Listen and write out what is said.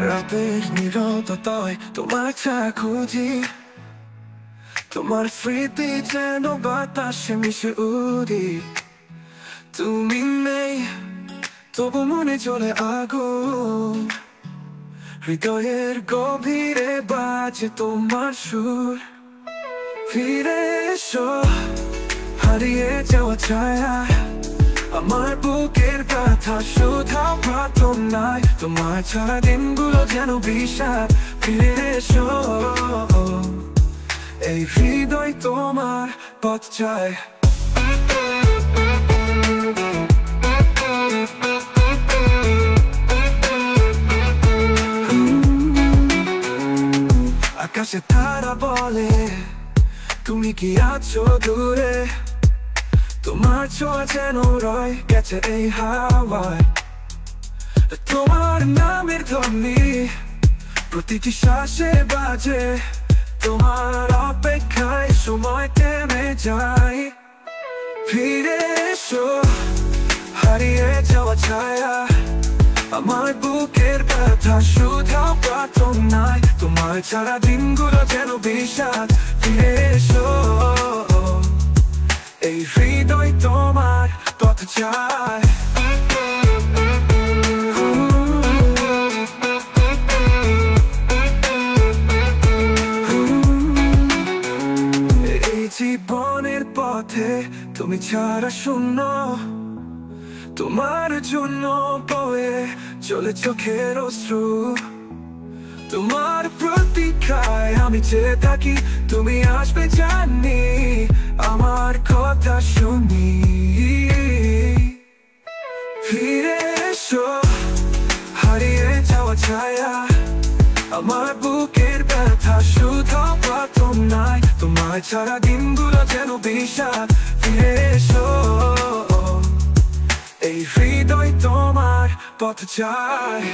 রাতের নীরবতায় তোমার ছায়া খুঁজি, তোমার স্মৃতি যেন বাতাসে মিশে উড়ি। তুমি নেই তবু মনে জ্বলে আগুন, হৃদয়ের গভীরে বাজে তোমার সুর। ফিরে এসো হারিয়ে যাওয়া ছায়া, আমার বুকের ব্যথা শুধাও প্রার্থনায়। তোমার ছাড়া দিনগুলো যেন বিষাদ। ফিরে এসো, এই হৃদয় তোমার পথ চায়। আকাশে তারা বলে তুমি কি আছো দূরে, তোমার ছোঁয়া যেন রয়ে গেছে এই হাওয়ায়। তোমার নামের ধ্বনি প্রতিটি শ্বাসে বাজে, তোমার অপেক্ষায় সময় থেমে যায়। ফিরে এসো হারিয়ে যাওয়া ছায়া, আমার বুকের ব্যথা শুধাও প্রার্থনায়। তোমার ছাড়া দিনগুলো যেন বিষাদ। ফিরে এসো, এই হৃদয় তোমার পথ চায়। এই জীবনের পথে তুমি ছাড়া শূন্য, তোমার জন্য বয়ে চলে চোখের অশ্রু। তোমার প্রতীক্ষায় আমি চেয়ে থাকি, তুমি আসবে জানি, আমার কথা শুনি। ফিরে এসো হারিয়ে যাওয়া ছায়া, আমার বুকের ব্যথা শুধু প্রার্থনায়। তোমার ছাড়া দিনগুলো যেন বিষাদ। ফিরে এসো, এই হৃদয় তোমার পথ চায়।